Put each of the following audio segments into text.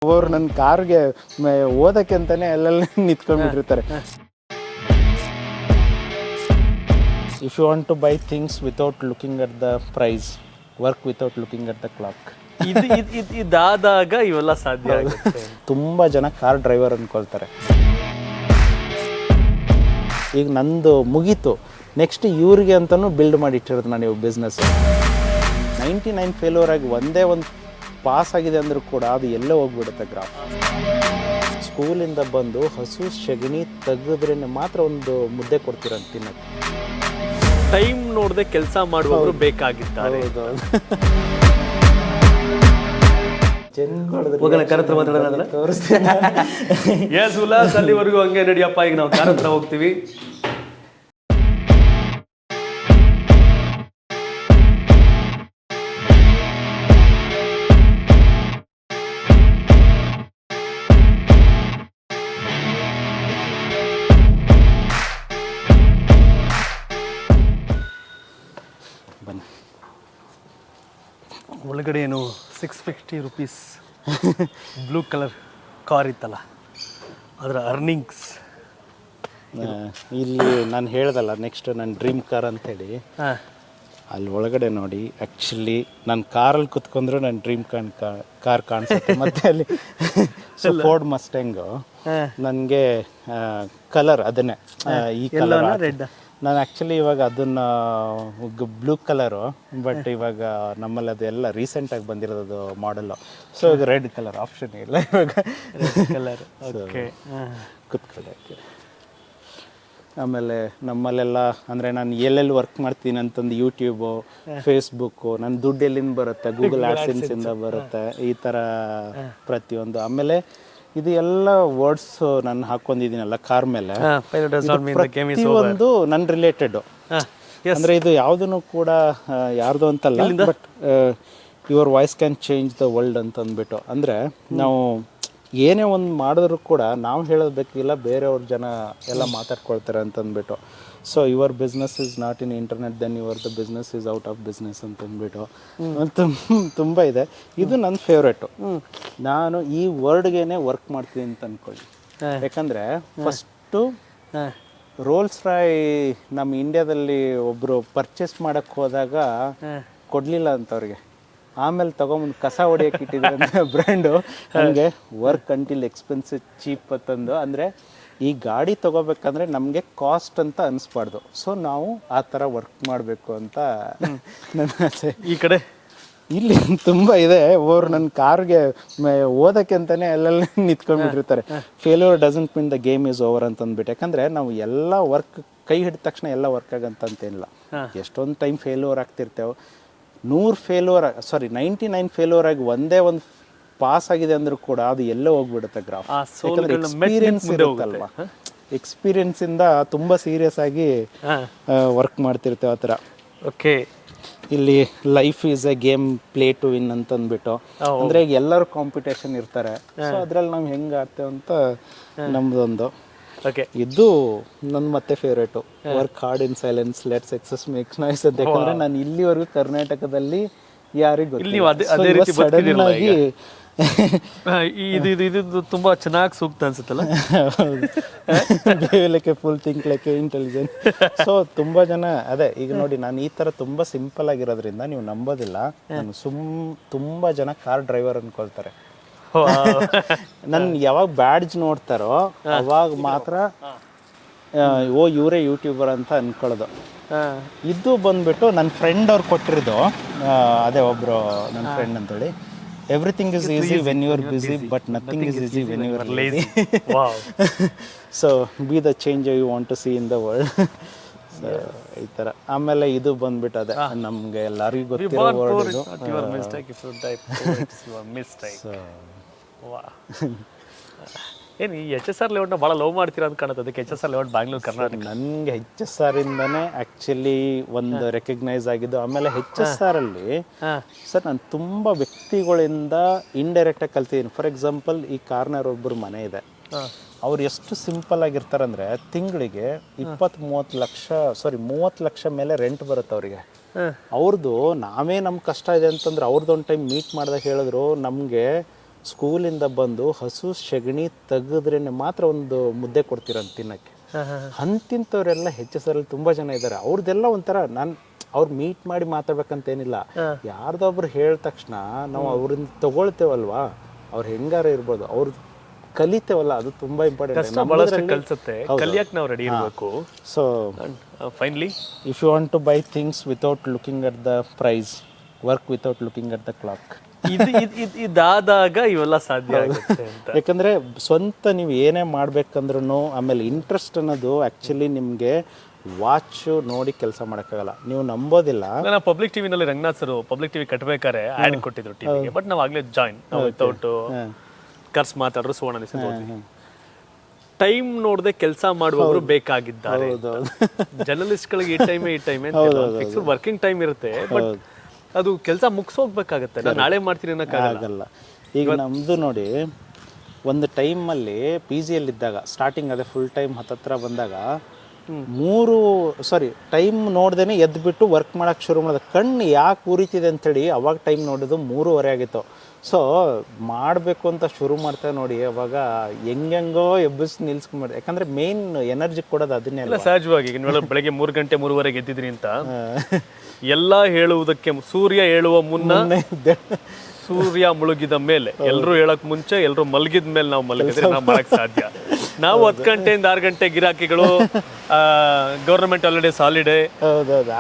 ಅವರು ನನ್ನ ಕಾರ್ಗೆ ಓದಕ್ಕೆ ಅಂತಾನೆ ಅಲ್ಲೆಲ್ಲ ನಿಂತ್ಕೊಂಡ್ಬಿಟ್ಟಿರ್ತಾರೆ. If you want to buy things without looking at the price, work without looking at the clock. ಇದಾದಾಗ ಇವೆಲ್ಲ ಸಾಧ್ಯ ಆಗುತ್ತೆ. ತುಂಬ ಜನ ಕಾರ್ ಡ್ರೈವರ್ ಅಂದ್ಕೊಳ್ತಾರೆ. ಈಗ ನಂದು ಮುಗೀತು, ನೆಕ್ಸ್ಟ್ ಇವ್ರಿಗೆ ಅಂತಲೂ ಬಿಲ್ಡ್ ಮಾಡಿ ಇಟ್ಟಿರೋದು ನಾನು ಇವಾಗ ಬಿಸ್ನೆಸ್. 99 ಫೇಲ್ಯೂರ್ ಆಗಿ ಒಂದೇ ಒಂದು ಪಾಸ್ ಆಗಿದೆ ಅಂದರೂ ಕೂಡ ಅದು ಎಲ್ಲೇ ಹೋಗ್ಬಿಡುತ್ತೆ ಗ್ರಾಫ್. ಸ್ಕೂಲಿಂದ ಬಂದು ಹಸು ಸಗಣಿ ತೆಗೆದ್ರೇ ಮಾತ್ರ ಒಂದು ಮುದ್ದೆ ಕೊಡ್ತೀರ ತಿನ್ನಕ್ಕೆ. ಟೈಮ್ ನೋಡದೆ ಕೆಲಸ ಮಾಡುವವರು ಬೇಕಾಗಿದ್ದಾರೆ. ಅಲ್ಲಿವರೆಗೂ ಹಂಗೆ ನಡಿಯಪ್ಪ, ಈಗ ನಾವು ಕಾರ್ ಹತ್ರ ಹೋಗ್ತೀವಿ. ಬನ್ನಿ. ಒಳಗಡೆ ಏನು 650 ರುಪೀಸ್ ಬ್ಲೂ ಕಲರ್ ಕಾರ್ ಇತ್ತಲ್ಲ, ಅದರ ಅರ್ನಿಂಗ್ಸ್ ಇಲ್ಲಿ ನಾನು ಹೇಳ್ದಲ್ಲ ನೆಕ್ಸ್ಟ್ ನನ್ನ ಡ್ರೀಮ್ ಕಾರ್ ಅಂತೇಳಿ, ಅಲ್ಲಿ ಒಳಗಡೆ ನೋಡಿ. ಆ್ಯಕ್ಚುಲಿ ನಾನು ಕಾರಲ್ಲಿ ಕುತ್ಕೊಂಡ್ರು ನನ್ನ ಡ್ರೀಮ್ ಕಾರ್ ಕಾಣಿಸುತ್ತೆ. ಮತ್ತು ಅಲ್ಲಿ ಫೋರ್ಡ್ ಮಸ್ಟ್ಯಾಂಗು ನನಗೆ ಕಲರ್ ಅದನ್ನೇ ಈ ಕಲರ್ ರೆಡ್. ನಾನು ಆ್ಯಕ್ಚುಲಿ ಇವಾಗ ಅದನ್ನು ಬ್ಲೂ ಕಲರು, ಬಟ್ ಇವಾಗ ನಮ್ಮಲ್ಲಿ ಅದೆಲ್ಲ ರೀಸೆಂಟಾಗಿ ಬಂದಿರೋದು ಮಾಡೆಲ್ಲು. ಸೊ ಈಗ ರೆಡ್ ಕಲರ್ ಆಪ್ಷನ್ ಇಲ್ಲ ಇವಾಗ. ಕಲರ್ ಕುತ್ಕೊಳ್ಳೋಕ್ಕೆ. ಆಮೇಲೆ ನಮ್ಮಲ್ಲೆಲ್ಲ ಅಂದರೆ ನಾನು ಎಲ್ಲೆಲ್ಲಿ ವರ್ಕ್ ಮಾಡ್ತೀನಿ ಅಂತಂದು ಯೂಟ್ಯೂಬು, ಫೇಸ್ಬುಕ್ಕು, ನನ್ನ ದುಡ್ಡು ಎಲ್ಲಿಂದ ಬರುತ್ತೆ, ಗೂಗಲ್ ಆಡ್ಸೆನ್ಸಿಂದ ಬರುತ್ತೆ, ಈ ಥರ ಪ್ರತಿಯೊಂದು. ಆಮೇಲೆ ಇದು ಎಲ್ಲ ವರ್ಡ್ಸ್ ನಾನು ಹಾಕೊಂಡಿದ್ದೀನಲ್ಲ ಕಾರ್ ಮೇಲೆ, ಪ್ರತಿಯೊಂದು ನನ್ನ ರಿಲೇಟೆಡು. ಅಂದರೆ ಇದು ಯಾವುದೂ ಕೂಡ ಯಾರ್ದು ಅಂತಲ್ಲ, but your voice can change the world ಅಂತ ಅಂದ್ಬಿಟ್ಟು. ಅಂದರೆ ನಾವು ಏನೇ ಒಂದು ಮಾಡಿದ್ರು ಕೂಡ ನಾವು ಹೇಳೋದಕ್ಕಿಲ್ಲ, ಬೇರೆಯವ್ರ ಜನ ಎಲ್ಲ ಮಾತಾಡ್ಕೊಳ್ತಾರೆ ಅಂತಂದ್ಬಿಟ್ಟು. So your business is not in internet, then your the business is out of business ಅಂತಂದ್ಬಿಟ್ಟು ತುಂಬ ಇದೆ. ಇದು ನನ್ನ ಫೇವ್ರೇಟು. ನಾನು ಈ ವರ್ಡ್ಗೇನೆ ವರ್ಕ್ ಮಾಡ್ತೀನಿ ಅಂತ ಅಂದ್ಕೊಳ್ಳಿ. ಯಾಕಂದರೆ ಫಸ್ಟು ರೋಲ್ಸ್ ರಾಯ್ ನಮ್ಮ ಇಂಡಿಯಾದಲ್ಲಿ ಒಬ್ಬರು ಪರ್ಚೇಸ್ ಮಾಡೋಕ್ಕೆ ಹೋದಾಗ ಕೊಡಲಿಲ್ಲ ಅಂತ ಅವ್ರಿಗೆ. ಆಮೇಲೆ ತೊಗೊಂಬಂದು ಕಸ ಹೊಡಿಯೋಕೆ ಇಟ್ಟಿದ್ರೆ ಬ್ರ್ಯಾಂಡು ನನಗೆ ವರ್ಕ್ ಅಂಟಿಲ್ ಎಕ್ಸ್ಪೆನ್ಸಿವ್ ಚೀಪ್ ಅಂತಂದು. ಅಂದರೆ ಈ ಗಾಡಿ ತೊಗೋಬೇಕಂದ್ರೆ ನಮಗೆ ಕಾಸ್ಟ್ ಅಂತ ಅನಿಸ್ಬಾರ್ದು. ಸೊ ನಾವು ಆ ಥರ ವರ್ಕ್ ಮಾಡಬೇಕು ಅಂತ ನನ್ನ ಆಸೆ. ಈ ಕಡೆ ಇಲ್ಲಿ ತುಂಬ ಇದೆ. ಅವರು ನನ್ನ ಕಾರ್ಗೆ ಓದಕ್ಕೆ ಅಂತಲೇ ಅಲ್ಲೆಲ್ಲ ನಿಂತ್ಕೊಂಡ್ಬಿಟ್ಟಿರ್ತಾರೆ. Failure doesn't mean the game is over ಅಂತ ಅಂದ್ಬಿಟ್ಟು. ಯಾಕಂದರೆ ನಾವು ಎಲ್ಲ ವರ್ಕ್ ಕೈ ಹಿಡಿದ ತಕ್ಷಣ ಎಲ್ಲ ವರ್ಕ್ ಆಗಂತಂತೇನಿಲ್ಲ. ಎಷ್ಟೊಂದು ಟೈಮ್ ಫೇಲ್ಯೂರ್ ಆಗ್ತಿರ್ತೇವೆ. 99 ಫೇಲ್ಯೂರ್ ಆಗಿ ಒಂದೇ ಒಂದು ಪಾಸ್ ಆಗಿದೆ ಅಂದರೂ ಕೂಡ ಅದು ಎಲ್ಲೇ ಹೋಗ್ಬಿಡುತ್ತೆ ಗ್ರಾಫ್. ಯಾಕಂದರೆ ಎಕ್ಸ್ಪೀರಿಯನ್ಸ್ ಇರುತ್ತಲ್ವ, ಎಕ್ಸ್ಪೀರಿಯನ್ಸಿಂದ ತುಂಬ ಸೀರಿಯಸ್ ಆಗಿ ವರ್ಕ್ ಮಾಡ್ತಿರ್ತೇವೆ ಆ ಥರ. ಓಕೆ, ಇಲ್ಲಿ life is a game play to win ಅಂತ ಅಂದ್ಬಿಟ್ಟು. ಅಂದರೆ ಈಗ ಎಲ್ಲರೂ ಕಾಂಪಿಟೇಷನ್ ಇರ್ತಾರೆ. ಸೊ ಅದ್ರಲ್ಲಿ ನಾವು ಹೆಂಗೆ ಆಡ್ತೇವೆ ಅಂತ ನಮ್ದೊಂದು. ಓಕೆ, ಇದು ನನ್ನ ಮತ್ತೆ favourite, work hard in silence, let success makes noise ಅಂತ. ಯಾಕಂದರೆ ನಾನು ಇಲ್ಲಿವರೆಗೂ ಕರ್ನಾಟಕದಲ್ಲಿ ಯಾರಿಗೂ ಸಡನ್ ಆಗಿ ಇದು ತುಂಬಾ ಚೆನ್ನಾಗಿ ಸೂಕ್ತ ಅನ್ಸುತ್ತಲ್ಲ. Like full think like intelligent. So ತುಂಬ ಜನ ಅದೇ ಈಗ ನೋಡಿ, ನಾನು ಈ ಥರ ತುಂಬ ಸಿಂಪಲ್ ಆಗಿರೋದ್ರಿಂದ ನೀವು ನಂಬೋದಿಲ್ಲ, ನಾನು ತುಂಬ ಜನ ಕಾರ್ ಡ್ರೈವರ್ ಅಂದ್ಕೊಳ್ತಾರೆ. ನನ್ನ ಯಾವಾಗ ಬ್ಯಾಡ್ಜ್ ನೋಡ್ತಾರೋ ಅವಾಗ ಮಾತ್ರ ಓ ಇವರೇ ಯೂಟ್ಯೂಬರ್ ಅಂತ ಅನ್ಕೊಳ್ಳೋದು. ಇದು ಬಂದ್ಬಿಟ್ಟು ನನ್ನ ಫ್ರೆಂಡ್ ಅವ್ರು ಕೊಟ್ಟಿರೋದು. ಅದೇ ಒಬ್ಬರು ನನ್ನ ಫ್ರೆಂಡ್ ಅಂತೇಳಿ, everything is easy when you are busy but nothing is easy when you are lazy. So be the change you want to see in the world. ಈ ಥರ. ಆಮೇಲೆ ಇದು ಬಂದ್ಬಿಟ್ಟು ಅದೇ ನಮಗೆ ಎಲ್ಲರಿಗೂ ಗೊತ್ತಿರೋ ವರ್ಡ್ ಇದು. ಏನು ಈ HSR ಲೇಔಟ್ನ ಭಾಳ ಲವ್ ಮಾಡ್ತೀರಾ ಅಂತ ಕಾಣುತ್ತೆ. ಅದಕ್ಕೆ HSR ಲೇಔಟ್ ಬ್ಯಾಂಗ್ಳೂರು ಕರ್ನಾಟಕ. ನನಗೆ HSR ಇಂದನೇ ಆ್ಯಕ್ಚುಲಿ ಒಂದು ರೆಕಗ್ನೈಸ್ ಆಗಿದ್ದು. ಆಮೇಲೆ HSR ಅಲ್ಲಿ ಸರ್ ನಾನು ತುಂಬ ವ್ಯಕ್ತಿಗಳಿಂದ ಇಂಡೈರೆಕ್ಟಾಗಿ ಕಲ್ತಿದ್ದೀನಿ. ಫಾರ್ ಎಕ್ಸಾಂಪಲ್, ಈ ಕಾರ್ನರ್ ಒಬ್ಬರು ಮನೆ ಇದೆ, ಅವ್ರು ಎಷ್ಟು ಸಿಂಪಲ್ ಆಗಿರ್ತಾರಂದರೆ ತಿಂಗಳಿಗೆ 30 ಲಕ್ಷ ಮೇಲೆ ರೆಂಟ್ ಬರುತ್ತೆ ಅವರಿಗೆ. ಅವ್ರದ್ದು ನಾವೇ ನಮ್ಮ ಕಷ್ಟ ಇದೆ ಅಂತಂದ್ರೆ ಅವ್ರದ್ದೊಂದು ಟೈಮ್ ಮೀಟ್ ಮಾಡಿದಾಗ ಹೇಳಿದ್ರು, ನಮಗೆ ಸ್ಕೂಲಿಂದ ಬಂದು ಹಸು ಸೆಗಣಿ ತೆಗೆದ್ರೇ ಮಾತ್ರ ಒಂದು ಮುದ್ದೆ ಕೊಡ್ತೀರಂತ ತಿನ್ನಕ್ಕೆ. ಅಂತಿಂಥವ್ರೆಲ್ಲ HSR ಅಲ್ಲಿ ತುಂಬ ಜನ ಇದ್ದಾರೆ. ಅವ್ರದ್ದೆಲ್ಲ ಒಂಥರ ನಾನು ಅವ್ರು ಮೀಟ್ ಮಾಡಿ ಮಾತಾಡ್ಬೇಕಂತೇನಿಲ್ಲ, ಯಾರ್ದೊಬ್ರು ಹೇಳಿದ ತಕ್ಷಣ ನಾವು ಅವ್ರಿಂದ ತಗೊಳ್ತೇವಲ್ವಾ, ಅವ್ರು ಹೆಂಗಾರ ಇರ್ಬೋದು, ಅವ್ರು ಕಲಿತೇವಲ್ಲ, ಅದು ತುಂಬಾ ಇಂಪಾರ್ಟೆಂಟ್. ಬಹಳಷ್ಟು ಕಲಿಸುತ್ತೆ, ಕಲಿಯಕ್ಕೆ ನಾವು ರೆಡಿ ಇರಬೇಕು. So finally if you want to buy things without looking at the price, work without looking at the clock. ಇದಾದಾಗ ಇವೆಲ್ಲ ಸಾಧ್ಯ ಆಗುತ್ತೆ ಅಂತ. ಯಾಕಂದ್ರೆ ಸ್ವಂತ ನೀವು ಏನೇ ಮಾಡ್ಬೇಕಂದ್ರೂ, ಆಮೇಲೆ ಇಂಟ್ರೆಸ್ಟ್ ಅನ್ನೋದು ಆಕ್ಚುಲಿ ನಿಮ್ಗೆ ವಾಚ್ ನೋಡಿ ಕೆಲಸ ಮಾಡೋಕ್ಕಾಗಲ್ಲ, ನೀವು ನಂಬೋದಿಲ್ಲ. ನಾನು ಪಬ್ಲಿಕ್ ಟಿವಿನಲ್ಲಿ ರಂಗನಾಥ್ ಸರ್ ಪಬ್ಲಿಕ್ ಟಿವಿ ಕಟ್ಟಬೇಕಾದ್ರೆ ಆ್ಯಡ್ ಕೊಟ್ಟಿದ್ರು ಟಿವಿಗೆ, ಬಟ್ ನಾವು ಆಗ್ಲೇ ಜಾಯಿನ್, ನಾವು ವಿತೌಟ್ ಕರ್ಸ್ ಮಾತಾಡ್ರು ಸುವರ್ಣ ಟೈಮ್ ನೋಡದೆ ಕೆಲಸ ಮಾಡುವವರು ಬೇಕಾಗಿದ್ದಾರೆ. ಜರ್ನಲಿಸ್ಟ್ಗಳಿಗೆ ಈ ಟೈಮೇ ಫಿಕ್ಸ್ಡ್ ವರ್ಕಿಂಗ್ ಟೈಮ್ ಇರುತ್ತೆ, ಬಟ್ ಅದು ಕೆಲಸ ಮುಗಿಸೋಗ್ಬೇಕಾಗತ್ತೆ. ನಾನು ನಾಳೆ ಮಾಡ್ತೀನಿ ಅನ್ನೋಕ್ಕಾಗಲ್ಲ. ಈಗ ನಮ್ಮದು ನೋಡಿ, ಒಂದು ಟೈಮಲ್ಲಿ PG ಯಲ್ಲಿದ್ದಾಗ ಸ್ಟಾರ್ಟಿಂಗ್ ಅದೇ ಫುಲ್ ಟೈಮ್ ಹತ್ತತ್ರ ಬಂದಾಗ ಟೈಮ್ ನೋಡ್ದೇನೆ ಎದ್ಬಿಟ್ಟು ವರ್ಕ್ ಮಾಡೋಕ್ಕೆ ಶುರು ಮಾಡಿದೆ. ಕಣ್ಣು ಯಾಕೆ ಉರಿತಿದೆ ಅಂಥೇಳಿ ಅವಾಗ ಟೈಮ್ ನೋಡೋದು 3:30 ಆಗಿತ್ತು. ಸೊ ಮಾಡಬೇಕು ಅಂತ ಶುರು ಮಾಡ್ತೇವೆ ನೋಡಿ, ಅವಾಗ ಹೆಂಗೆಂಗೋ ಎಬ್ಬಿಸಿ ನಿಲ್ಸ್ಕೊಂಡ್ಬಿಡ್ದೆ. ಯಾಕಂದ್ರೆ ಮೇನ್ ಎನರ್ಜಿ ಕೊಡೋದು ಅದನ್ನೇ ಅಲ್ಲ. ಸಹಜವಾಗಿ ಬೆಳಗ್ಗೆ 3 ಗಂಟೆ 3:30 ಎದ್ದಿದ್ರಿ ಅಂತ ಎಲ್ಲ ಹೇಳುವುದಕ್ಕೆ, ಸೂರ್ಯ ಹೇಳುವ ಮುನ್ನ, ಸೂರ್ಯ ಮುಳುಗಿದ ಮೇಲೆ, ಎಲ್ಲರೂ ಹೇಳಕ್ ಮುಂಚೆ, ಎಲ್ಲರೂ ಮಲಗಿದ ಮೇಲೆ ನಾವು ಮಲಗಿದ್ರೆ ನಾವು ಮಾಡಕ್ ಸಾಧ್ಯ. ನಾವು 10 ಗಂಟೆಯಿಂದ 6 ಗಂಟೆ ಗಿರಾಕಿಗಳು, ಗವರ್ನಮೆಂಟ್ ಹಾಲಿಡೇಸ್, ಹಾಲಿಡೇ,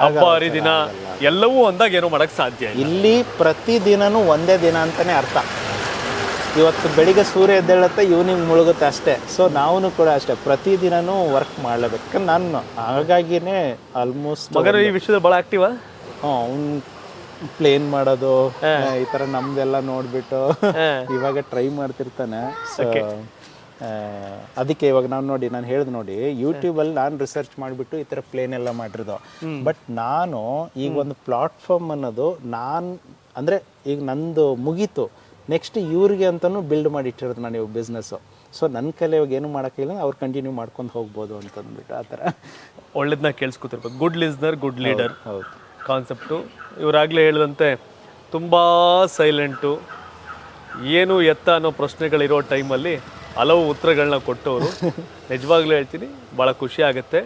ಹಬ್ಬ ಹರಿದಿನ ಎಲ್ಲವೂ ಒಂದಾಗ ಏನೋ ಮಾಡಕ್ ಸಾಧ್ಯ. ಇಲ್ಲಿ ಪ್ರತಿ ದಿನನೂ ಒಂದೇ ದಿನ ಅಂತಾನೆ ಅರ್ಥ. ಇವತ್ತು ಬೆಳಿಗ್ಗೆ ಸೂರ್ಯ ಎದ್ದೇಳುತ್ತೆ, ಈವ್ನಿಂಗ್ ಮುಳುಗುತ್ತೆ ಅಷ್ಟೇ. ಸೊ ನಾವು ಕೂಡ ಅಷ್ಟೇ, ಪ್ರತಿದಿನನೂ ವರ್ಕ್ ಮಾಡಲೇಬೇಕು. ಯಾಕಂದ್ರೆ ನಾನು ಹಾಗಾಗಿನೇ ಆಲ್ಮೋಸ್ಟ್ ಈ ವಿಷಯದಲ್ಲಿ ಭಾಳ ಆಕ್ಟಿವ್. ಅವ್ನು ಪ್ಲೇನ್ ಮಾಡೋದು ಈ ಥರ ನಮ್ದೆಲ್ಲ ನೋಡ್ಬಿಟ್ಟು ಇವಾಗ ಟ್ರೈ ಮಾಡ್ತಿರ್ತಾನೆ. ಸೊ ಅದಕ್ಕೆ ಇವಾಗ ನಾನು ಹೇಳಿದ್ ನೋಡಿ, ಯೂಟ್ಯೂಬಲ್ಲಿ ನಾನು ರಿಸರ್ಚ್ ಮಾಡಿಬಿಟ್ಟು ಈ ಥರ ಪ್ಲೇನ್ ಎಲ್ಲ ಮಾಡಿರೋದು. ಬಟ್ ನಾನು ಈಗ ಒಂದು ಪ್ಲಾಟ್ಫಾರ್ಮ್ ಅನ್ನೋದು ಅಂದರೆ ಈಗ ನಂದು ಮುಗೀತು, ನೆಕ್ಸ್ಟ್ ಇವ್ರಿಗೆ ಅಂತಲೂ ಬಿಲ್ಡ್ ಮಾಡಿ ಇಟ್ಟಿರೋದು ನಾನು ಇವಾಗ ಬಿಸ್ನೆಸ್ಸು. ಸೊ ನನ್ನ ಕೈಲಿ ಇವಾಗ ಏನು ಮಾಡೋಕ್ಕಿಲ್ಲ, ಅವ್ರು ಕಂಟಿನ್ಯೂ ಮಾಡ್ಕೊಂಡು ಹೋಗ್ಬೋದು ಅಂತಂದ್ಬಿಟ್ಟು ಆ ಥರ ಒಳ್ಳೇದನ್ನ ಕೇಳಿಸ್ಕೊತಿರ್ಬೇಕು. Good listener, good leader concept. ಇವರಾಗಲೇ ಹೇಳಿದಂತೆ ತುಂಬ ಸೈಲೆಂಟು, ಏನು ಎತ್ತ ಅನ್ನೋ ಪ್ರಶ್ನೆಗಳಿರೋ ಟೈಮಲ್ಲಿ ಹಲವು ಉತ್ತರಗಳನ್ನ ಕೊಟ್ಟವರು. ನಿಜವಾಗ್ಲೂ ಹೇಳ್ತೀನಿ, ಭಾಳ ಖುಷಿ ಆಗುತ್ತೆ.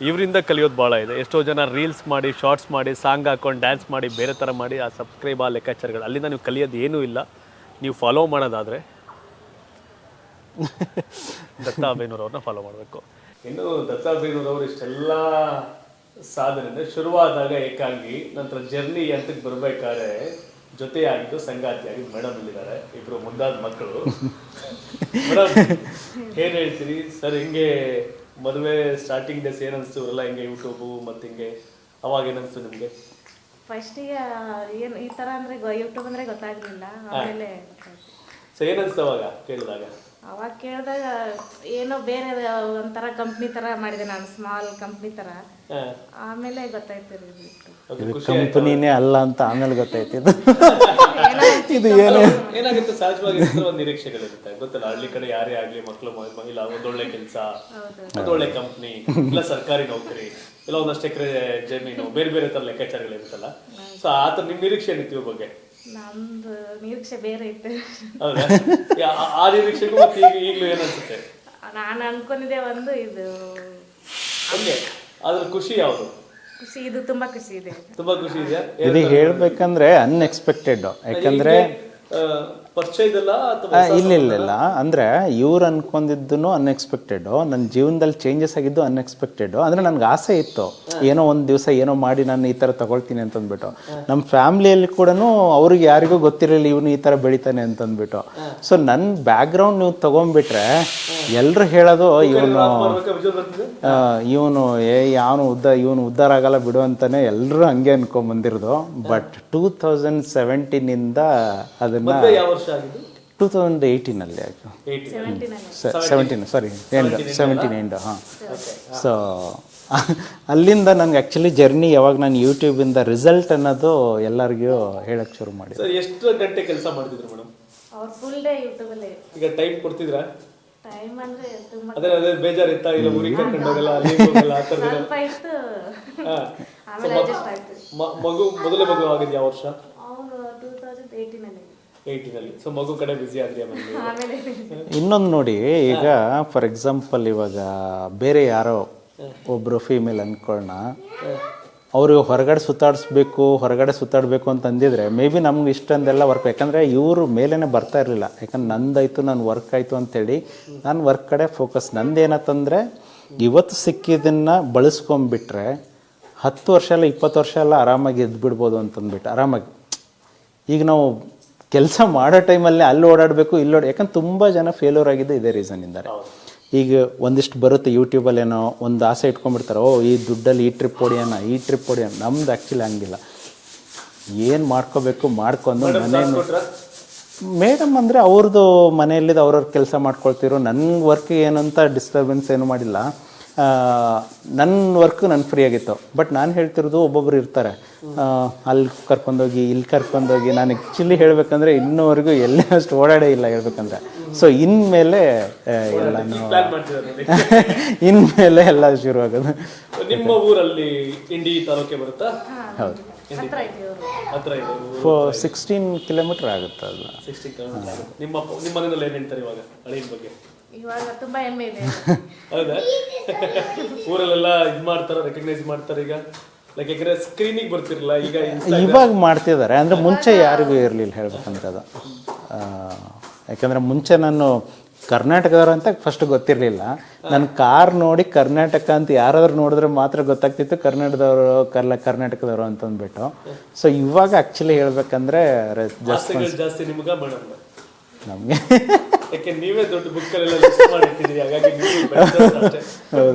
ಇವರಿಂದ ಕಲಿಯೋದು ಭಾಳ ಇದೆ. ಎಷ್ಟೋ ಜನ ರೀಲ್ಸ್ ಮಾಡಿ, ಶಾರ್ಟ್ಸ್ ಮಾಡಿ, ಸಾಂಗ್ ಹಾಕೊಂಡು ಡ್ಯಾನ್ಸ್ ಮಾಡಿ, ಬೇರೆ ಥರ ಮಾಡಿ, ಆ ಸಬ್ಸ್ಕ್ರೈಬ್ ಆ ಲೆಕ್ಕಾಚಾರಗಳು, ಅಲ್ಲಿಂದ ನೀವು ಕಲಿಯೋದು ಏನೂ ಇಲ್ಲ. ನೀವು ಫಾಲೋ ಮಾಡೋದಾದರೆ ದತ್ತಾ ಬೇನೂರವ್ರನ್ನ ಫಾಲೋ ಮಾಡಬೇಕು. ಇನ್ನು ದತ್ತಾ ಬೇನೂರವ್ರು ಇಷ್ಟೆಲ್ಲ ಸಾಧನೆ ಶುರುವಾದಾಗ ಏಕಾಂಗಿ, ನಂತರ ಜರ್ನಿ ಅಂತಕ್ಕೆ ಬರಬೇಕಾದ್ರೆ ಜೊತೆಯಾಗಿದ್ದು ಸಂಗಾತಿಯಾಗಿ ಮೇಡಮ್ ಇಲ್ಲಿದ್ದಾರೆ, ಇಬ್ಬರು ಮುದ್ದಾದ ಮಕ್ಕಳು. ಮೇಡಮ್ ಏನು ಹೇಳ್ತೀರಿ ಸರ್? ಹಿಂಗೆ ಮದುವೆ ಸ್ಟಾರ್ಟಿಂಗ್ ಡೇಸ್ ಏನು ಅನಿಸ್ತು ಇವರೆಲ್ಲ ಹಿಂಗೆ ಯೂಟ್ಯೂಬು ಮತ್ತು ಹಿಂಗೆ ಅವಾಗ ಏನನ್ನಿಸ್ತು ನಿಮಗೆ? ಫಸ್ಟಿಗೆ ಏನು ಈ ಥರ ಅಂದರೆ ಯೂಟ್ಯೂಬ್ ಅಂದರೆ ಗೊತ್ತಾಗಲಿಲ್ಲ. ಆಮೇಲೆ ಸೊ ಏನು ಅನಿಸ್ತು ಅವಾಗ ಕೇಳಿದಾಗ? ಅವಾಗ ಕೇಳಿದಾಗ ಏನೋ ಬೇರೆ ಒಂಥರ ಕಂಪ್ನಿ ಥರ ಮಾಡಿದೆ ನಾನು, ಸ್ಮಾಲ್ ಕಂಪ್ನಿ ಥರ. ಆಮೇಲೆ ಗೊತ್ತಾಯ್ತು ಇದು ಕಂಪನಿನೇ ಅಲ್ಲ ಅಂತ ಆಮೇಲೆ ಗೊತ್ತಾಯ್ತಿದ್ದು. ಇದು ಏನಾಗುತ್ತೆ, ಸಹಜವಾಗಿ ಒಂದು ನಿರೀಕ್ಷೆಗಳಿರುತ್ತೆ, ಗೊತ್ತಲ್ಲ. ಹಳ್ಳಿ ಕಡೆ ಯಾರೇ ಆಗಲಿ ಮಕ್ಕಳು ಇಲ್ಲ ಒಂದೊಳ್ಳೆ ಕೆಲಸ, ಒಂದೊಳ್ಳೆ ಕಂಪ್ನಿ, ಇಲ್ಲ ಸರ್ಕಾರಿ ನೌಕರಿ, ಇಲ್ಲ ಒಂದಷ್ಟು ಎಕರೆ ಜಮೀನು, ಬೇರೆ ಬೇರೆ ಥರ ಲೆಕ್ಕಾಚಾರಗಳಿರುತ್ತಲ್ಲ. ಸೊ ಆ ಥರ ನಿಮ್ಮ ನಿರೀಕ್ಷೆ ಏನಿತ್ತು ಇವ್ರ ಬಗ್ಗೆ? ನಮ್ದು ನಿರೀಕ್ಷೆ ಬೇರೆ ಇತ್ತು. ಹೌದಾ? ಆ ನಿರೀಕ್ಷೆಗೂ ಮತ್ತೆ ಈಗಲೂ ಏನನ್ಸುತ್ತೆ? ನಾನು ಅನ್ಕೊಂಡಿದ್ದೆ ಒಂದು ಇದು. ಅದ್ರ ಖುಷಿ ಯಾವುದು? ಖುಷಿ ಇದು, ತುಂಬಾ ಖುಷಿ ಇದೆ. ತುಂಬಾ ಖುಷಿ ಇದೆಯಾ? ಇದು ಹೇಳ್ಬೇಕಂದ್ರೆ ಅನ್ಎಕ್ಸ್ಪೆಕ್ಟೆಡ್. ಯಾಕಂದ್ರೆ ಪರಿಚಯದಲ್ಲ ಇಲ್ಲ ಅಂದ್ರೆ ಇವ್ರು ಅನ್ಕೊಂಡಿದ್ದು ಅನ್ಎಕ್ಸ್ಪೆಕ್ಟೆಡ್, ನನ್ನ ಜೀವನದಲ್ಲಿ ಚೇಂಜಸ್ ಆಗಿದ್ದು ಅನ್ಎಕ್ಸ್ಪೆಕ್ಟೆಡ್. ಅಂದ್ರೆ ನನ್ಗೆ ಆಸೆ ಇತ್ತು, ಏನೋ ಒಂದು ದಿವಸ ಏನೋ ಮಾಡಿ ನಾನು ಈ ಥರ ತಗೊಳ್ತೀನಿ ಅಂತಂದ್ಬಿಟ್ಟು. ನಮ್ಮ ಫ್ಯಾಮಿಲಿಯಲ್ಲಿ ಕೂಡ ಅವ್ರಿಗೆ ಯಾರಿಗೂ ಗೊತ್ತಿರಲಿಲ್ಲ ಇವನು ಈ ಥರ ಬೆಳಿತಾನೆ ಅಂತಂದ್ಬಿಟ್ಟು. ಸೊ ನನ್ನ ಬ್ಯಾಕ್ಗ್ರೌಂಡ್ ನೀವು ತಗೊಂಡ್ಬಿಟ್ರೆ ಎಲ್ಲರೂ ಹೇಳೋದು ಇವನು ಇವನು ಉದ್ಧಾರ ಆಗಲ್ಲ ಬಿಡು ಅಂತಾನೆ ಎಲ್ಲರೂ ಹಂಗೆ ಅನ್ಕೊಂಡ್ಬಂದಿರೋದು. ಬಟ್ 2017 ಅದನ್ನ 2018 ಅಲ್ಲಿ ಆಯಿತು, 17 ಎಂಡ್. ಹಾಂ. ಸೊ ಅಲ್ಲಿಂದ ನನಗೆ ಆ್ಯಕ್ಚುಲಿ ಜರ್ನಿ ಯಾವಾಗ ನಾನು ಯೂಟ್ಯೂಬಿಂದ ರಿಸಲ್ಟ್ ಅನ್ನೋದು ಎಲ್ಲರಿಗೂ ಹೇಳಕ್ಕೆ ಶುರು ಮಾಡಿದೆ. ಎಷ್ಟು ಗಂಟೆ ಕೆಲಸ ಮಾಡ್ತಿದ್ರು ಮೇಡಮ್? ಅವ್ರು ಫುಲ್ ಡೇ ಯೂಟ್ಯೂಬಲ್ಲಿ. ಈಗ ಟೈಮ್ ಕೊಡ್ತಿದ್ರಾ? ಟೈಮ್ ಅಂದರೆ ತುಂಬ ಅದೇ ಬೇಜಾರು ಇತ್ತಾ? ಇಲ್ಲ ಊರಿಗೆ ಕರ್ಕೊಂಡು ಹೋಗಲ್ಲ, ಅಲ್ಲಿ ಹೋಗಲ್ಲ, ಆ ಥರ ಸ್ವಲ್ಪ ಇತ್ತು. ಆಮೇಲೆ ಅಡ್ಜಸ್ಟ್ ಆಯ್ತು. ಮೊದಲೇ ಮಗು ಆಗಿದ್ದು ಯಾವ ವರ್ಷ? ಅವನು 2018 ಅಲ್ಲಿ. 18 ಸೊ ಮಗು ಕಡೆ ಬಿಸಿ ಆದ್ರಿ ಆಮೇಲೆ ಆಮೇಲೆ ಇನ್ನೊಂದು ನೋಡಿ, ಈಗ ಫಾರ್ ಎಕ್ಸಾಂಪಲ್ ಇವಾಗ ಬೇರೆ ಯಾರೋ ಒಬ್ಬರು ಫೀಮೇಲ್ ಅಂದ್ಕೊಳ್ಳೋಣ, ಅವರು ಹೊರಗಡೆ ಸುತ್ತಾಡಬೇಕು ಅಂತ ಅಂದಿದ್ರೆ ಮೇ ಬಿ ನಮ್ಗೆ ಇಷ್ಟೊಂದೆಲ್ಲ ವರ್ಕ್, ಯಾಕಂದರೆ ಇವರು ಮೇಲೇ ಬರ್ತಾ ಇರಲಿಲ್ಲ. ಯಾಕಂದ್ರೆ ನಂದಾಯಿತು, ನನ್ನ ವರ್ಕ್ ಆಯಿತು ಅಂತೇಳಿ ನಾನು ವರ್ಕ್ ಕಡೆ ಫೋಕಸ್. ನಂದೇನತ್ತಂದರೆ ಇವತ್ತು ಸಿಕ್ಕಿದ್ದನ್ನು ಬಳಸ್ಕೊಂಬಿಟ್ರೆ 10 ವರ್ಷ ಅಲ್ಲ 20 ವರ್ಷ ಎಲ್ಲ ಆರಾಮಾಗಿ ಎದ್ಬಿಡ್ಬೋದು ಅಂತಂದ್ಬಿಟ್ಟು ಆರಾಮಾಗಿ. ಈಗ ನಾವು ಕೆಲಸ ಮಾಡೋ ಟೈಮಲ್ಲಿ ಅಲ್ಲಿ ಓಡಾಡಬೇಕು ಯಾಕಂದ್ರೆ ತುಂಬ ಜನ ಫೇಲ್ಯೂರ್ ಆಗಿದ್ದು ಇದೇ ರೀಸನ್ನಿಂದಾರೆ. ಈಗ ಒಂದಿಷ್ಟು ಬರುತ್ತೆ ಯೂಟ್ಯೂಬಲ್ಲಿ, ಏನೋ ಒಂದು ಆಸೆ ಇಟ್ಕೊಂಡ್ಬಿಡ್ತಾರೆ, ಈ ದುಡ್ಡಲ್ಲಿ ಈ ಟ್ರಿಪ್ ಹೊಡಿಯೋಣ. ನಮ್ದು ಆ್ಯಕ್ಚುಲಿ ಹಂಗಿಲ್ಲ. ಏನು ಮಾಡ್ಕೋಬೇಕು ಮಾಡ್ಕೊಂಡು ಮೇಡಮ್ ಅಂದರೆ ಅವ್ರದ್ದು ಮನೆಯಲ್ಲಿದ್ದು ಅವ್ರವ್ರ ಕೆಲಸ ಮಾಡ್ಕೊಳ್ತಿರೋ, ನನ್ನ ವರ್ಕ್ ಏನಂತ ಡಿಸ್ಟರ್ಬೆನ್ಸ್ ಏನು ಮಾಡಿಲ್ಲ. ನನ್ನ ವರ್ಕ್ ನಾನು ಫ್ರೀ ಆಗಿತ್ತು. ಬಟ್ ನಾನು ಹೇಳ್ತಿರೋದು ಒಬ್ಬೊಬ್ರು ಇರ್ತಾರೆ, ಅಲ್ಲಿ ಕರ್ಕೊಂಡೋಗಿ ಇಲ್ಲಿ ಕರ್ಕೊಂಡೋಗಿ. ನಾನು ಆ್ಯಕ್ಚುಲಿ ಹೇಳಬೇಕಂದ್ರೆ ಇನ್ನೂವರೆಗೂ ಎಲ್ಲೇ ಅಷ್ಟು ಓಡಾಡೇ ಇಲ್ಲ ಹೇಳ್ಬೇಕಂದ್ರೆ. ಸೊ ಇನ್ಮೇಲೆ ಇನ್ಮೇಲೆ ಎಲ್ಲ ಶುರು ಆಗೋದು. ನಿಮ್ಮ ಊರಲ್ಲಿ ಇಂಡಿ ತಾಲೂಕೆ ಬರುತ್ತಾ? ಹೌದು, ಹತ್ರ ಇದೆ ಇವ್ರು. ಹತ್ರ ಇದೆ. 16 ಕಿಲೋಮೀಟರ್ ಆಗುತ್ತೆ ಅದು. 16 ಕಿಲೋಮೀಟರ್. ನಿಮ್ಮ ಮನೆಯಲ್ಲಿ ಏನು ಹೇಳ್ತಾರೆ ಇವಾಗ ಹಳ್ಳಿಯ ಬಗ್ಗೆ? ಇವಾಗ ತುಂಬಾ ಹೆಮ್ಮೆ ಇದೆ. ಹೌದಾ? ಊರಲ್ಲೆಲ್ಲ ಇದು ಮಾಡ್ತಾರ, ರೆಕಗ್ನೈಸ್ ಮಾಡ್ತಾರೆ ಈಗ. ಲೈಕ್ ಯಾಕಂದ್ರೆ ಸ್ಕ್ರೀನಿಗೆ ಬರ್ತಿರಲಿಲ್ಲ, ಈಗ ಇವಾಗ ಮಾಡ್ತಿದ್ದಾರೆ. ಅಂದರೆ ಮುಂಚೆ ಯಾರಿಗೂ ಇರಲಿಲ್ಲ ಹೇಳ್ಬೇಕಂದ್ರೆ ಅದು. ಯಾಕಂದರೆ ಮುಂಚೆ ನಾನು ಕರ್ನಾಟಕದವರು ಅಂತ ಫಸ್ಟ್ ಗೊತ್ತಿರಲಿಲ್ಲ. ನನ್ನ ಕಾರ್ ನೋಡಿ ಕರ್ನಾಟಕ ಅಂತ ಯಾರಾದ್ರೂ ನೋಡಿದ್ರೆ ಮಾತ್ರ ಗೊತ್ತಾಗ್ತಿತ್ತು ಕರ್ನಾಟಕದವರು ಅಂತಂದ್ಬಿಟ್ಟು. ಸೊ ಇವಾಗ ಆ್ಯಕ್ಚುಲಿ ಹೇಳ್ಬೇಕಂದ್ರೆ ಜಾಸ್ತಿ ನಿಮ್ಗೆ ಮೇಡಮ್ ನಮಗೆ ಯಾಕೆ ನೀವೇ ದೊಡ್ಡ ಬುಕ್ಕಲ್ಲೆಲ್ಲ ಲಿಸ್ಟ್ ಮಾಡಿರ್ತೀರಿ, ಹಾಗಾಗಿ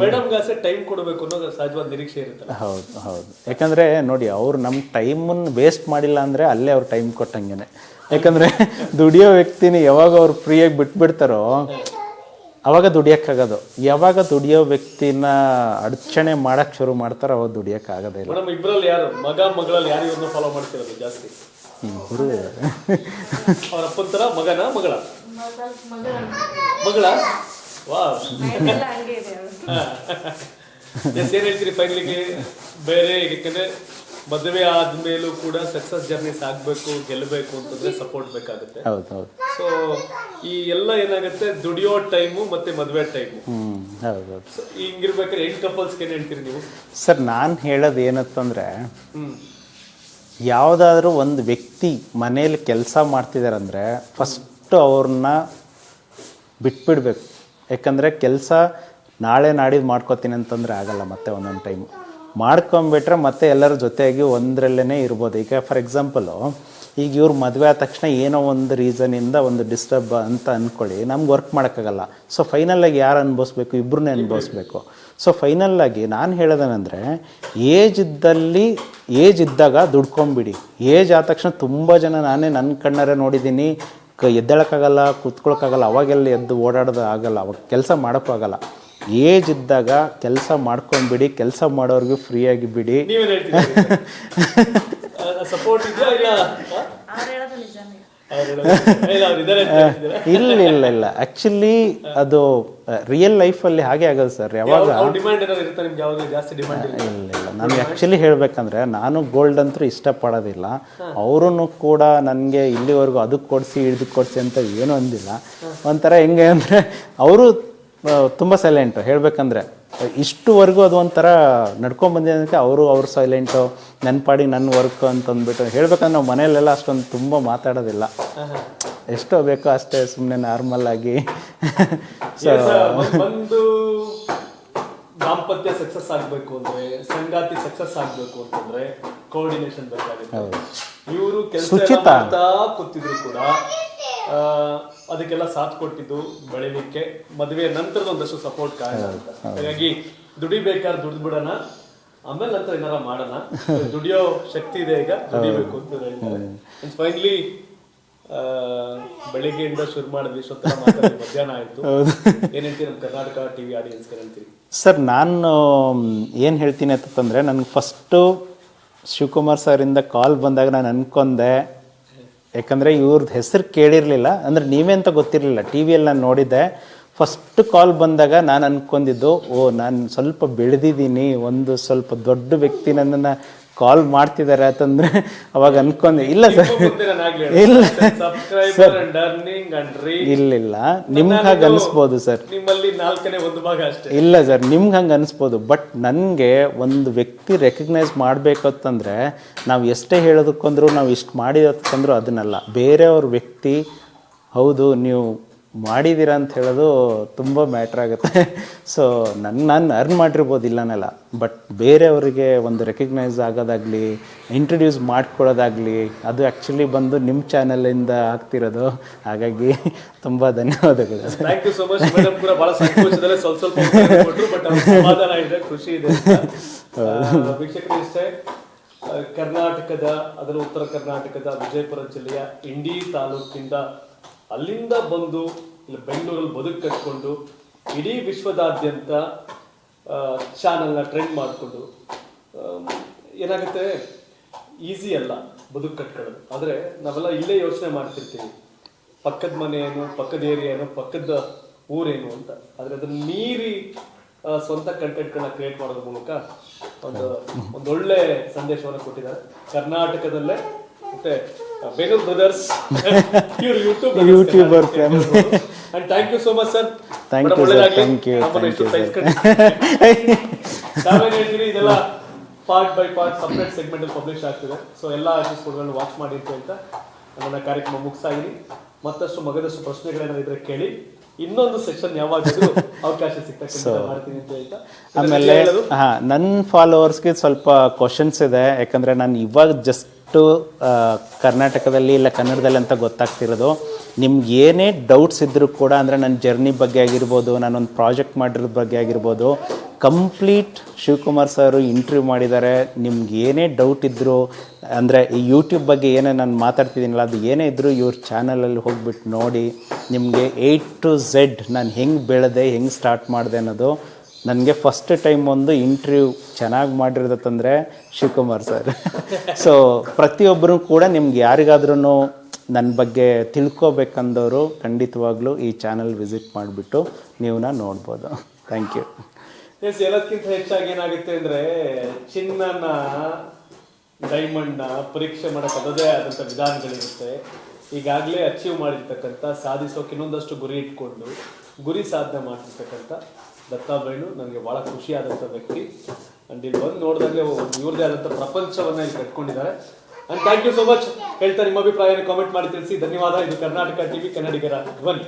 ಮೇಡಮ್ಗೆ ಅಷ್ಟೇ ಟೈಮ್ ಕೊಡಬೇಕು ಅನ್ನೋದು ಸಹಜವಾದ ನಿರೀಕ್ಷೆ ಇರುತ್ತೆ. ಹೌದು. ಯಾಕಂದರೆ ನೋಡಿ, ಅವ್ರು ನಮ್ಮ ಟೈಮನ್ನು ವೇಸ್ಟ್ ಮಾಡಿಲ್ಲ ಅಂದರೆ ಅಲ್ಲೇ ಅವ್ರು ಟೈಮ್ ಕೊಟ್ಟಂಗೆ. ಯಾಕಂದರೆ ದುಡಿಯೋ ವ್ಯಕ್ತಿನ ಯಾವಾಗ ಅವ್ರು ಫ್ರೀಯಾಗಿ ಬಿಟ್ಬಿಡ್ತಾರೋ ಅವಾಗ ದುಡಿಯೋಕ್ಕಾಗೋದು. ಯಾವಾಗ ದುಡಿಯೋ ವ್ಯಕ್ತಿನ ಅಡಚಣೆ ಮಾಡೋಕ್ಕೆ ಶುರು ಮಾಡ್ತಾರೋ ಅವಾಗ ದುಡಿಯೋಕ್ಕಾಗೋದೇ ಇಲ್ಲ. ಮೇಡಮ್ ಇಬ್ಬರಲ್ಲಿ ಯಾರು ಮಗಳಲ್ಲಿ ಯಾರು ಇವ್ರನ್ನ ಫಾಲೋ ಮಾಡ್ತಿರೋದು ಜಾಸ್ತಿ? ಇಬ್ಬರು ಅವ್ರ ಅಪ್ಪನ ಥರ ಮಗಳ ವಾ ಹಂಗೆ ಇದೆ ಅವ್ರು. ಏನ್ ಹೇಳ್ತೀರಿ ಫೈನಲಿಗೆ? ಬೇರೆ ಯಾಕಂದ್ರೆ ಮದುವೆ ಆದ್ಮೇಲೂ ಕೂಡ ಸಕ್ಸಸ್ ಜರ್ನಿ ಸಾಗ್ಬೇಕು, ಗೆಲ್ಲಬೇಕು ಅಂತಂದ್ರೆ ಸಪೋರ್ಟ್ ಬೇಕಾಗುತ್ತೆ. ಹೌದು. ಸೊ ಈ ಎಲ್ಲ ಏನಾಗುತ್ತೆ, ದುಡಿಯೋ ಟೈಮು ಮತ್ತೆ ಮದುವೆ ಟೈಮು. ಹೌದು. ಹಿಂಗಿರ್ಬೇಕಾದ್ರೆ ಹೆಣ್ಣು ಕಪಲ್ಸ್ಗೆ ಏನ್ ಹೇಳ್ತೀರಿ ನೀವು? ಸರ್, ನಾನು ಹೇಳೋದು ಏನಂತಂದರೆ, ಯಾವುದಾದ್ರೂ ಒಂದು ವ್ಯಕ್ತಿ ಮನೇಲಿ ಕೆಲಸ ಮಾಡ್ತಿದ್ದಾರಂದರೆ ಫಸ್ಟು ಅವ್ರನ್ನ ಬಿಟ್ಬಿಡ್ಬೇಕು. ಯಾಕಂದರೆ ಕೆಲಸ ನಾಳೆ ನಾಡಿದ್ದು ಮಾಡ್ಕೋತೀನಿ ಅಂತಂದರೆ ಆಗಲ್ಲ. ಮತ್ತೆ ಒಂದೊಂದು ಟೈಮು ಮಾಡ್ಕೊಂಬಿಟ್ರೆ ಮತ್ತೆ ಎಲ್ಲರ ಜೊತೆಯಾಗಿ ಒಂದರಲ್ಲೇ ಇರ್ಬೋದು. ಈಗ ಫಾರ್ ಎಕ್ಸಾಂಪಲು, ಈಗ ಇವ್ರು ಮದುವೆ ಆದ ತಕ್ಷಣ ಏನೋ ಒಂದು ರೀಸನಿಂದ ಒಂದು ಡಿಸ್ಟರ್ಬ್ ಅಂತ ಅಂದ್ಕೊಳ್ಳಿ, ನಮ್ಗೆ ವರ್ಕ್ ಮಾಡೋಕ್ಕಾಗಲ್ಲ. ಸೊ ಫೈನಲಾಗಿ ಯಾರು ಅನುಭವಿಸ್ಬೇಕು? ಇಬ್ಬರನ್ನೇ ಅನುಭವಿಸ್ಬೇಕು. ಸೊ ಫೈನಲ್ಲಾಗಿ ನಾನು ಹೇಳೋದೇನೆಂದರೆ, ಏಜ್ ಇದ್ದಾಗ ದುಡ್ಕೊಂಬಿಡಿ. ಏಜ್ ಆದ ತಕ್ಷಣ ತುಂಬ ಜನ ನಾನೇ ನನ್ನ ಕಣ್ಣಾರೆ ನೋಡಿದ್ದೀನಿ, ಎದ್ದೇಳೋಕ್ಕಾಗಲ್ಲ, ಕೂತ್ಕೊಳ್ಳೋಕ್ಕಾಗಲ್ಲ, ಅವಾಗೆಲ್ಲ ಎದ್ದು ಓಡಾಡೋದು ಆಗಲ್ಲ, ಅವಾಗ ಕೆಲಸ ಮಾಡೋಕ್ಕೂ ಆಗಲ್ಲ. ಏಜ್ ಇದ್ದಾಗ ಕೆಲಸ ಮಾಡ್ಕೊಂಬಿಡಿ, ಕೆಲಸ ಮಾಡೋರ್ಗೂ ಫ್ರೀಯಾಗಿ ಬಿಡಿ. ಸಪೋರ್ಟ್ ಇದೆಯಾ ಇಲ್ಲ? ಅವ್ರು ಹೇಳೋದು ನಿಜಾನೇ. ಇಲ್ಲ ಆ್ಯಕ್ಚುಲಿ ಅದು ರಿಯಲ್ ಲೈಫಲ್ಲಿ ಹಾಗೆ ಆಗೋದು ಸರ್. ಯಾವಾಗ ಇಲ್ಲ ನಾನು ಆ್ಯಕ್ಚುಲಿ ಹೇಳಬೇಕಂದ್ರೆ, ನಾನು ಗೋಲ್ಡ್ ಅಂತೂ ಇಷ್ಟಪಡೋದಿಲ್ಲ. ಅವರೂ ಕೂಡ ನನಗೆ ಇಲ್ಲಿವರೆಗೂ ಅದಕ್ಕೆ ಕೊಡಿಸಿ ಇದಕ್ಕೆ ಕೊಡಿಸಿ ಅಂತ ಏನೂ ಅಂದಿಲ್ಲ. ಒಂಥರ ಹೆಂಗೆ ಅಂದರೆ, ಅವರು ತುಂಬ ಸೈಲೆಂಟು ಹೇಳಬೇಕಂದ್ರೆ. ಇಷ್ಟುವರೆಗೂ ಅದು ಒಂಥರ ನಡ್ಕೊಂಡ್ಬಂದಿದ್ದಕ್ಕೆ ಅವ್ರು ಸೈಲೆಂಟು, ನನ್ನ ಪಾಡಿ ನನ್ನ ವರ್ಕ್ ಅಂತಂದ್ಬಿಟ್ಟು ಹೇಳ್ಬೇಕಂದ್ರೆ ನಾವು ಮನೆಯಲ್ಲೆಲ್ಲ ಅಷ್ಟೊಂದು ತುಂಬ ಮಾತಾಡೋದಿಲ್ಲ. ಎಷ್ಟೋ ಬೇಕೋ ಅಷ್ಟೇ ಸುಮ್ಮನೆ ನಾರ್ಮಲ್ ಆಗಿ. ಒಂದು ದಾಂಪತ್ಯ ಸಕ್ಸಸ್ ಆಗಬೇಕು ಅಂದ್ರೆ, ಸಂಗಾತಿ ಸಕ್ಸಸ್ ಆಗಬೇಕು ಅಂತಂದ್ರೆ ಕೋಆರ್ಡಿನೇಷನ್ ಬೇಕಾಗುತ್ತೆ. ಇವರು ಕೆಲಸ ಮಾಡ್ತಾ ಕೂತಿದ್ರು ಕೂಡ ಅದಕ್ಕೆಲ್ಲ ಸಾಥ್ ಕೊಟ್ಟಿದ್ದು ಬೆಳಿಲಿಕ್ಕೆ ಮದುವೆ ನಂತರದ ಒಂದಷ್ಟು ಸಪೋರ್ಟ್ ಕಾರಣ ಅಂತ. ಹಾಗಾಗಿ ದುಡಿಬೇಕಾದ್ರೆ ದುಡ್ದು ಬಿಡೋಣ, ಆಮೇಲೆ ನಂತರ ಏನಾರ ಮಾಡೋಣ. ದುಡಿಯೋ ಶಕ್ತಿ ಇದೆ, ಈಗ ದುಡಿಬೇಕು ಅಂತ ಹೇಳ್ತಾರೆ. ಫೈನಲಿ ಬೆಳಿಗ್ಗೆಯಿಂದ ಶುರು ಮಾಡಿದ್ವಿ, ಮಧ್ಯಾಹ್ನ ಆಯ್ತು. ಏನ್ ಹೇಳ್ತೀರಿ ನಮ್ಮ ಕರ್ನಾಟಕ ಟಿವಿ ಆಡಿಯನ್ಸ್ಗೆ ಹೇಳ್ತೀರಿ? ಸರ್, ನಾನು ಏನು ಹೇಳ್ತೀನಿ ಅಂತಂದರೆ, ನನಗೆ ಫಸ್ಟು ಶಿವಕುಮಾರ್ ಸರಿಂದ ಕಾಲ್ ಬಂದಾಗ ನಾನು ಅನ್ಕೊಂಡೆ, ಯಾಕಂದರೆ ಇವ್ರದ್ದು ಹೆಸರು ಕೇಳಿರಲಿಲ್ಲ, ಅಂದರೆ ನೀವೇ ಅಂತ ಗೊತ್ತಿರಲಿಲ್ಲ. ಟಿ ವಿಯಲ್ಲಿ ನಾನು ನೋಡಿದ್ದೆ. ಫಸ್ಟ್ ಕಾಲ್ ಬಂದಾಗ ನಾನು ಅಂದ್ಕೊಂಡಿದ್ದು, ನಾನು ಸ್ವಲ್ಪ ಬೆಳೆದಿದ್ದೀನಿ, ಒಂದು ಸ್ವಲ್ಪ ದೊಡ್ಡ ವ್ಯಕ್ತಿ ನನ್ನನ್ನು ಕಾಲ್ ಮಾಡ್ತಿದ್ದಾರೆ ಅಂತಂದ್ರೆ ಅವಾಗ ಅನ್ಕೊಂಡೆ ಇಲ್ಲ ಸರ್ ಇಲ್ಲ subscriber and earning and reach ಇಲ್ಲ ನಿಮ್ಗೆ ಹಾಗೆ ಅನಿಸ್ಬೋದು ಸರ್, ನಿಮ್ಮಲ್ಲಿ 4ನೇ 1 ಭಾಗ ಅಷ್ಟೇ. ಇಲ್ಲ ಸರ್ ನಿಮ್ಗೆ ಹಂಗೆ ಅನಿಸ್ಬೋದು, ಬಟ್ ನನಗೆ ಒಂದು ವ್ಯಕ್ತಿ ರೆಕಗ್ನೈಸ್ ಮಾಡಬೇಕಂತಂದ್ರೆ ನಾವು ಎಷ್ಟೇ ಹೇಳೋದಕ್ಕಂದ್ರೂ ನಾವು ಇಷ್ಟು ಮಾಡಿದಕ್ಕಂದ್ರೂ ಅದನ್ನಲ್ಲ, ಬೇರೆಯವ್ರ ವ್ಯಕ್ತಿ ಹೌದು ನೀವು ಮಾಡಿದ್ದೀರಾ ಅಂತ ಹೇಳೋದು ತುಂಬ ಮ್ಯಾಟ್ರ್ ಆಗುತ್ತೆ. ಸೊ ನಾನು ಅರ್ನ್ ಮಾಡಿರ್ಬೋದು ಇಲ್ಲನಲ್ಲ, ಬಟ್ ಬೇರೆಯವರಿಗೆ ಒಂದು ರೆಕಗ್ನೈಸ್ ಆಗೋದಾಗಲಿ ಇಂಟ್ರೊಡ್ಯೂಸ್ ಮಾಡ್ಕೊಳ್ಳೋದಾಗಲಿ ಅದು ಆ್ಯಕ್ಚುಲಿ ಬಂದು ನಿಮ್ಮ ಚಾನಲಿಂದ ಆಗ್ತಿರೋದು. ಹಾಗಾಗಿ ತುಂಬ ಧನ್ಯವಾದಗಳು. Thank you so much. Madam ಕೂಡ ಬಹಳ ಸಂಕೋಚದಲ್ಲೇ ಸ್ವಲ್ಪ ಕೊಟ್ಟರು, ಬಟ್ ಸಮಾಧಾನ ಇದೆ, ಖುಷಿ ಇದೆ. ವೀಕ್ಷಕರು ಇಷ್ಟೇ, ಕರ್ನಾಟಕದ ಅದರ ಉತ್ತರ ಕರ್ನಾಟಕದ ವಿಜಯಪುರ ಜಿಲ್ಲೆಯ ಇಂಡಿ ತಾಲೂಕಿಂದ ಅಲ್ಲಿಂದ ಬಂದು ಇಲ್ಲಿ ಬೆಂಗಳೂರಲ್ಲಿ ಬದುಕು ಕಟ್ಕೊಂಡು ಇಡೀ ವಿಶ್ವದಾದ್ಯಂತ ಚಾನಲ್ನ ಟ್ರೆಂಡ್ ಮಾಡಿಕೊಂಡು ಏನಾಗುತ್ತೆ, ಈಸಿ ಅಲ್ಲ ಬದುಕು ಕಟ್ಕೊಳ್ಳೋದು. ಆದರೆ ನಾವೆಲ್ಲ ಇಲ್ಲೇ ಯೋಚನೆ ಮಾಡ್ತಿರ್ತೀವಿ, ಪಕ್ಕದ ಮನೆ ಏನು, ಪಕ್ಕದ ಏರಿಯಾ ಏನು, ಪಕ್ಕದ ಊರೇನು ಅಂತ. ಆದರೆ ಅದನ್ನ ಮೀರಿ ಸ್ವಂತ ಕಂಟೆಂಟ್ಗಳನ್ನ ಕ್ರಿಯೇಟ್ ಮಾಡೋದ್ರ ಮೂಲಕ ಒಂದೊಳ್ಳೆ ಸಂದೇಶವನ್ನು ಕೊಟ್ಟಿದ್ದಾರೆ. ಕರ್ನಾಟಕದಲ್ಲೇ ಮತ್ತೆ Benur brothers youtuber and thank you so much sir. Thank you sir, thank you. ನಾವೇನು ಹೇಳ್ತೀರಿ, ಇದೆಲ್ಲ part by part separate segment ಅಲ್ಲಿ ಪಬ್ಲಿಷ್ ಆಗ್ತಿದೆ. ಸೊ ಎಲ್ಲ ಎಪಿಸೋಡ್ಗಳನ್ನು ವಾಚ್ ಮಾಡಿ ಅಂತ ನನ್ನ ಕಾರ್ಯಕ್ರಮ ಮುಗಿಸ್ತಾ ಇದೀನಿ. ಮತ್ತಷ್ಟು ಮಗದಷ್ಟು ಪ್ರಶ್ನೆಗಳೇನಾದ್ರು ಇದ್ರೆ ಕೇಳಿ, ಇನ್ನೊಂದು ಸೆಕ್ಷನ್ ಯಾವಾಗಾದ್ರೂ ಅವಕಾಶ ಸಿಗ್ತಕ್ಕಂಥ ಮಾಡ್ತೀನಿ ಅಂತ ಹೇಳ್ತಾ, ಆಮೇಲೆ ನನ್ನ ಫಾಲೋವರ್ಸ್ಗೆ ಸ್ವಲ್ಪ ಕ್ವಶನ್ಸ್ ಇದೆ. ಯಾಕಂದರೆ ನಾನು ಇವಾಗ ಜಸ್ಟ್ ಕರ್ನಾಟಕದಲ್ಲಿ ಇಲ್ಲ ಕನ್ನಡದಲ್ಲಿ ಅಂತ ಗೊತ್ತಾಗ್ತಿರೋದು. ನಿಮ್ಗೆ ಏನೇ ಡೌಟ್ಸ್ ಇದ್ದರೂ ಕೂಡ, ಅಂದರೆ ನನ್ನ ಜರ್ನಿ ಬಗ್ಗೆ ಆಗಿರ್ಬೋದು, ನಾನೊಂದು ಪ್ರಾಜೆಕ್ಟ್ ಮಾಡಿರೋದ್ರ ಬಗ್ಗೆ ಆಗಿರ್ಬೋದು, ಕಂಪ್ಲೀಟ್ ಶಿವಕುಮಾರ್ ಸರ್ ಇಂಟರ್ವ್ಯೂ ಮಾಡಿದ್ದಾರೆ. ನಿಮ್ಗೆ ಏನೇ ಡೌಟ್ ಇದ್ದರೂ, ಅಂದರೆ ಈ ಯೂಟ್ಯೂಬ್ ಬಗ್ಗೆ ಏನೇ ನಾನು ಮಾತಾಡ್ತಿದ್ದೀನಲ್ಲ ಅದು ಏನೇ ಇದ್ದರೂ ಇವ್ರ ಚಾನಲಲ್ಲಿ ಹೋಗ್ಬಿಟ್ಟು ನೋಡಿ. ನಿಮಗೆ A to Z ನಾನು ಹೆಂಗೆ ಬೆಳೆದೆ, ಹೆಂಗೆ ಸ್ಟಾರ್ಟ್ ಮಾಡಿದೆ ಅನ್ನೋದು. ನನಗೆ ಫಸ್ಟ್ ಟೈಮ್ ಒಂದು ಇಂಟರ್ವ್ಯೂ ಚೆನ್ನಾಗಿ ಮಾಡಿರೋದಂದರೆ ಶಿವಕುಮಾರ್ ಸರ್. ಸೊ ಪ್ರತಿಯೊಬ್ಬರೂ ಕೂಡ ನಿಮ್ಗೆ ಯಾರಿಗಾದ್ರೂ ನನ್ನ ಬಗ್ಗೆ ತಿಳ್ಕೊಬೇಕಂದವರು ಖಂಡಿತವಾಗ್ಲೂ ಈ ಚಾನಲ್ ವಿಸಿಟ್ ಮಾಡಿಬಿಟ್ಟು ನೀವು ನೋಡ್ಬೋದು. Thank you. ಎಸ್, ಎಲ್ಲದಕ್ಕಿಂತ ಹೆಚ್ಚಾಗಿ ಏನಾಗುತ್ತೆ ಅಂದರೆ, ಚಿನ್ನನ ಡೈಮಂಡ್ನ ಪರೀಕ್ಷೆ ಮಾಡೋಕ್ಕೆ ಅದದೇ ಆದಂಥ ವಿಧಾನಗಳಿರುತ್ತೆ. ಈಗಾಗಲೇ ಅಚೀವ್ ಮಾಡಿರ್ತಕ್ಕಂಥ, ಸಾಧಿಸೋಕೆ ಇನ್ನೊಂದಷ್ಟು ಗುರಿ ಇಟ್ಕೊಂಡು ಗುರಿ ಸಾಧನೆ ಮಾಡ್ತಿರ್ತಕ್ಕಂಥ ದತ್ತಾ ಬೇಣು ನನಗೆ ಭಾಳ ಖುಷಿಯಾದಂಥ ವ್ಯಕ್ತಿ. ಅಂಡ್ ಇಲ್ಲಿ ಬಂದು ನೋಡಿದಾಗಲೇ ಇವ್ರದೇ ಆದಂಥ ಪ್ರಪಂಚವನ್ನು ಇಲ್ಲಿ ಕಟ್ಕೊಂಡಿದ್ದಾರೆ. And thank you so much ಹೇಳ್ತಾ ನಿಮ್ಮ ಅಭಿಪ್ರಾಯನ ಕಾಮೆಂಟ್ ಮಾಡಿ ತಿಳಿಸಿ. ಧನ್ಯವಾದ. ಇದು ಕರ್ನಾಟಕ ಟಿವಿ, ಕನ್ನಡಿಗರ ಧ್ವನಿ.